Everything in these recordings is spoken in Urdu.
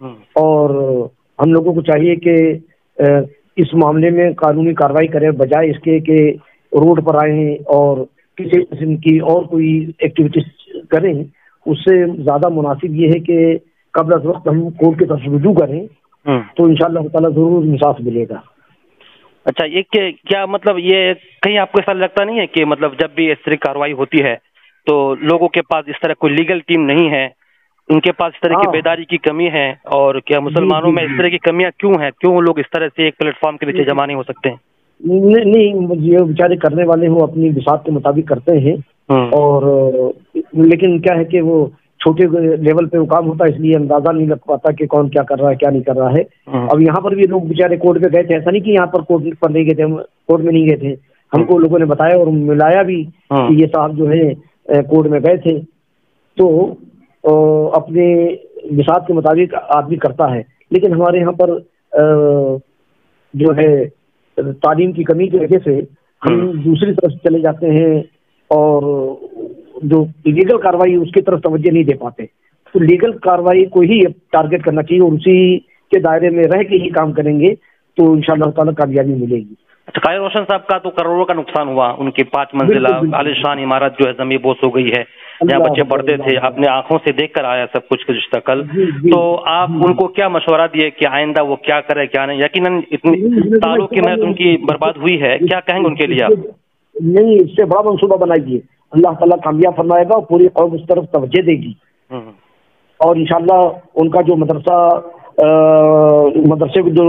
اور ہم لوگوں کو چاہیے کہ اس معاملے میں قانونی کارروائی کریں، بجائے اس کے کہ روڈ پر آئیں اور کسی قسم کی اور کوئی ایکٹیویٹیز کریں. اس سے زیادہ مناسب یہ ہے کہ قبل از وقت ہم کورٹ کی طرف رجوع کریں تو انشاءاللہ تعالیٰ ضرور انصاف ملے گا. اچھا، یہ کیا مطلب یہ کہیں آپ کو ایسا لگتا نہیں ہے کہ مطلب جب بھی اس طرح کی کارروائی ہوتی ہے تو لوگوں کے پاس اس طرح کوئی لیگل ٹیم نہیں ہے، ان کے پاس اس طرح کی بیداری کی کمی ہے، اور کیا مسلمانوں میں اس طرح کی کمیاں کیوں ہیں؟ کیوں لوگ اس طرح سے ایک پلیٹ فارم کے نیچے جمع نہیں ہو سکتے ہیں؟ نہیں، یہ بیچارے کرنے والے وہ اپنی بساط کے مطابق کرتے ہیں، اور لیکن کیا ہے کہ وہ چھوٹے لیول پہ وہ کام ہوتا ہے، اس لیے اندازہ نہیں لگ پاتا کہ کون کیا کر رہا ہے کیا نہیں کر رہا ہے. اب یہاں پر بھی لوگ بیچارے کورٹ پہ گئے تھے، ایسا نہیں کہ یہاں پر کورٹ پر نہیں گئے تھے، کورٹ میں نہیں گئے تھے، ہم کو لوگوں نے بتایا اور ملایا بھی کہ یہ صاحب جو ہے کورٹ میں گئے تھے. تو اپنے بساط کے مطابق آدمی کرتا ہے، لیکن ہمارے یہاں پر جو ہے تعلیم کی کمی کی وجہ سے ہم دوسری طرف چلے جاتے ہیں اور جو لیگل کارروائی اس کی طرف توجہ نہیں دے پاتے. تو لیگل کارروائی کو ہی ٹارگٹ کرنا چاہیے اور اسی کے دائرے میں رہ کے ہی کام کریں گے تو انشاءاللہ تعالیٰ کامیابی ملے گی. اچھا، قائد روشن صاحب کا تو کروڑوں کا نقصان ہوا، ان کی 5 منزلہ عالیشان عمارت جو ہے زمین بوس ہو گئی ہے، جہاں بچے پڑھتے تھے، اپنے آنکھوں سے دیکھ کر آیا سب کچھ گزشتہ کل. تو آپ ان کو کیا مشورہ دیے کہ آئندہ وہ کیا کرے کیا نہیں؟ یقیناً اتنی سالوں کی محنت ان کی برباد ہوئی ہے، کیا کہیں گے ان کے لیے آپ؟ نہیں، اس سے بڑا منصوبہ بنائیے، اللہ تعالیٰ کامیاب فرمائے گا، پوری قوم اس طرف توجہ دے گی، اور انشاءاللہ ان کا جو مدرسے کو جو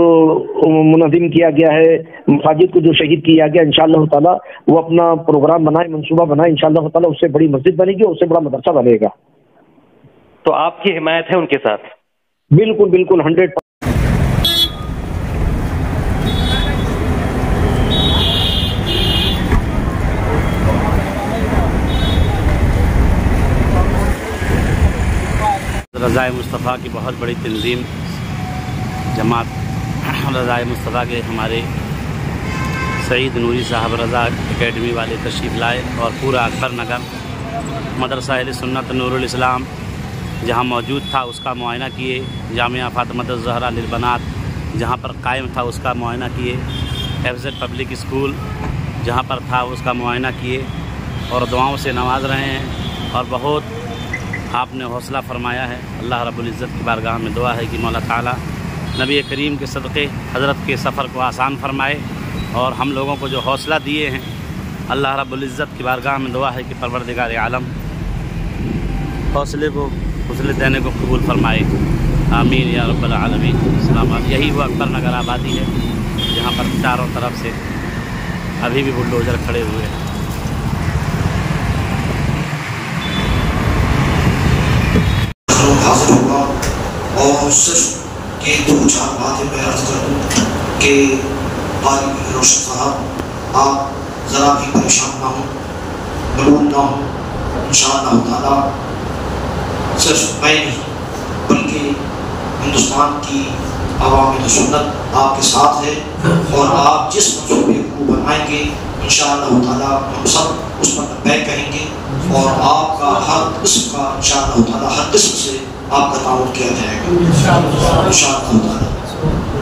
منظم کیا گیا ہے، مساجد کو جو شہید کیا گیا، انشاءاللہ تعالیٰ وہ اپنا پروگرام بنائے، منصوبہ بنائے، انشاءاللہ تعالیٰ اس سے بڑی مسجد بنے گی اور اس سے بڑا مدرسہ بنے گا. تو آپ کی حمایت ہے ان کے ساتھ؟ بالکل بالکل 100%. رضائے مصطفیٰ کی بہت بڑی تنظیم جماعت رضائے مصطفیٰ کے ہمارے سعید نوری صاحب رضا اکیڈمی والے تشریف لائے اور پورا اکبر نگر مدرسہ اہل سنت نور الاسلام جہاں موجود تھا اس کا معائنہ کیے، جامعہ فاطمہ الزہرا للبنات جہاں پر قائم تھا اس کا معائنہ کیے، FZ پبلک اسکول جہاں پر تھا اس کا معائنہ کیے اور دعاؤں سے نواز رہے ہیں، اور بہت آپ نے حوصلہ فرمایا ہے. اللہ رب العزت کی بارگاہ میں دعا ہے کہ مولا تعالیٰ نبی کریم کے صدقے حضرت کے سفر کو آسان فرمائے، اور ہم لوگوں کو جو حوصلہ دیے ہیں اللہ رب العزت کی بارگاہ میں دعا ہے کہ پروردگار عالم حوصلے کو دینے کو قبول فرمائے. آمین یا رب العالمین. السلام علیکم. یہی وہ اکبر نگر آبادی ہے جہاں پر چاروں طرف سے ابھی بھی بلڈوزر کھڑے ہوئے ہیں. حاضر ہوگا اور صرف یہ 2-4 باتیں میں عرض کر دوں کہ قائد روشن صاحب آپ ذرا بھی پریشان نہ ہوں، ملوم نہ ہوں. انشاءاللہ تعالیٰ صرف میں نہیں بلکہ ہندوستان کی عوام سنت آپ کے ساتھ ہے، اور آپ جس منصوبے کو بنائیں گے انشاءاللہ تعالیٰ ہم سب اس پر لبیک کہیں گے، اور آپ کا ہر قسم کا انشاءاللہ تعالیٰ ہر قسم سے آپ کا تعاون کیا جائے گا انشاءاللہ تعالیٰ.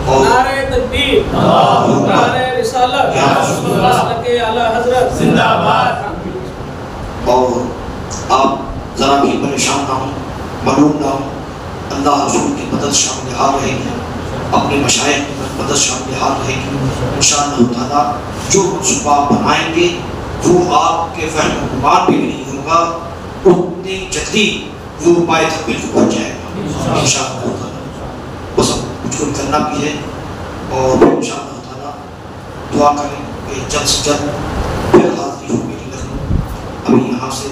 اور نعرہ تکبیر، نعرہ رسالت، مسلک اعلی حضرت زندہ باد. اور آپ ذرا بھی پریشان نہ ہوں، معلوم نہ ہوں. اللہ رسول کی مدد شامل حال رہے گی، اپنے مشائخ کی مدد شامل حال رہے گی انشاءاللہ تعالیٰ. جو منصوبہ بنائیں گے وہ آپ کے فہم و گمان بھی نہیں ہوگا، اتنی جلدی وہ پائے تک بالکل پہنچ جائے گا انشاءاللہ تعالیٰ. بس کچھ کو کرنا بھی ہے، اور انشاءاللہ تعالیٰ دعا کریں کہ جلد سے جلد پھر حاضری ہو میری لکھنؤ. ابھی یہاں سے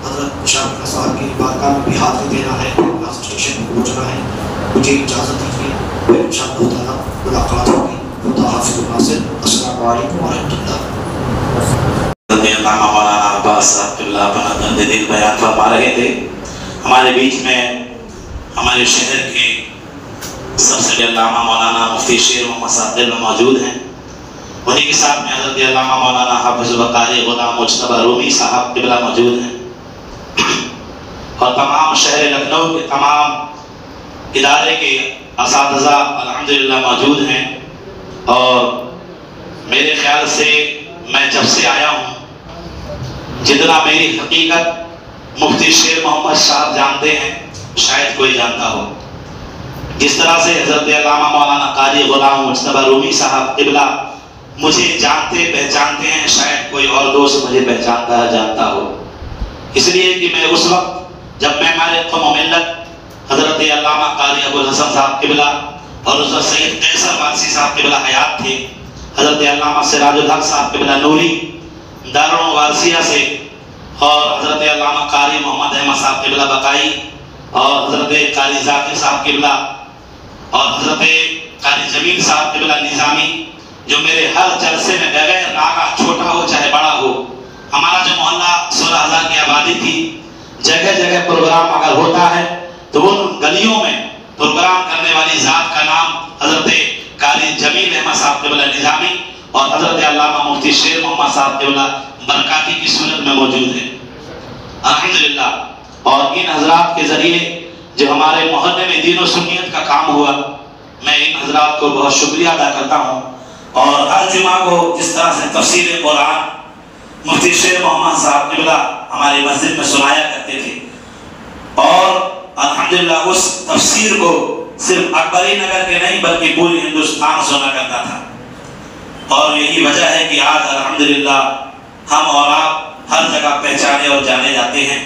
حضرت شاہ صاحب کی بارگاہ میں بھی حاضری دینا ہے، یہاں سے اسٹیشن میں پہنچنا ہے. مجھے اجازت دیجیے، پھر انشاءاللہ تعالیٰ ملاقات ہوگی. خدا حافظ الناصر. السلام علیکم ورحمۃ اللہ. علامہ مولانا عباس اللہ بن دل بیان فرما رہے تھے. ہمارے بیچ میں ہمارے شہر کے سب سے علامہ مولانا مفتی شیر محمد صادق موجود ہیں. انہیں کے ساتھ میں حضرت علامہ مولانا حافظ القاری غلام مجتبی رومی صاحب قبلہ موجود ہیں، اور تمام شہر لکھنؤ کے تمام ادارے کے اساتذہ الحمدللہ موجود ہیں، اور میرے خیال سے میں جب سے آیا ہوں جتنا میری حقیقت مفتی شیر محمد صاحب جانتے ہیں شاید کوئی جانتا ہو، جس طرح سے حضرت علامہ مولانا قاری غلام مجتبی رومی صاحب قبلہ مجھے جانتے پہچانتے ہیں شاید کوئی اور دوست مجھے پہچانتا ہے جانتا ہو، اس لیے کہ میں اس وقت جب میں ہمارے قوم و ملت حضرت علامہ قاری ابو الحسن صاحب قبلہ اور حضرت سید قیصر وارثی صاحب قبلہ حیات تھے، حضرت علامہ سراج الحق صاحب قبلہ نوری دارالعلوم وارثیہ سے، اور حضرت علامہ قاری محمد احمد صاحب قبلہ بقائی، اور حضرت قاری ذاکر صاحب قبلہ، اور حضرت قاری جمیل صاحب قبلہ نظامی، جو میرے ہر جلسے میں بغیر ناگا چھوٹا ہو چاہے بڑا ہو، ہمارا جو محلہ 16,000 کی آبادی تھی، جگہ جگہ پروگرام اگر ہوتا ہے تو وہ گلیوں میں پروگرام کرنے والی ذات کا نام حضرت قاری جمیل احمد صاحب قبلہ نظامی اور حضرت علامہ مفتی شیر محمد صاحب قبلہ برکاتی کی صورت میں موجود ہے الحمدللہ۔ اور ان حضرات کے ذریعے جو ہمارے محلے میں دین و سنیت کا کام ہوا، میں ان حضرات کو بہت شکریہ ادا کرتا ہوں، اور ہر جمعہ کو جس طرح سے تفسیر قرآن مفتی شیر محمد صاحب قبلہ ہماری مسجد میں سنایا کرتے تھے، اور الحمدللہ اس تفسیر کو صرف اکبری نگر کے نہیں بلکہ پوری ہندوستان سنا کرتا تھا، اور یہی وجہ ہے کہ آج الحمدللہ ہم اور آپ ہر جگہ پہچانے اور جانے جاتے ہیں۔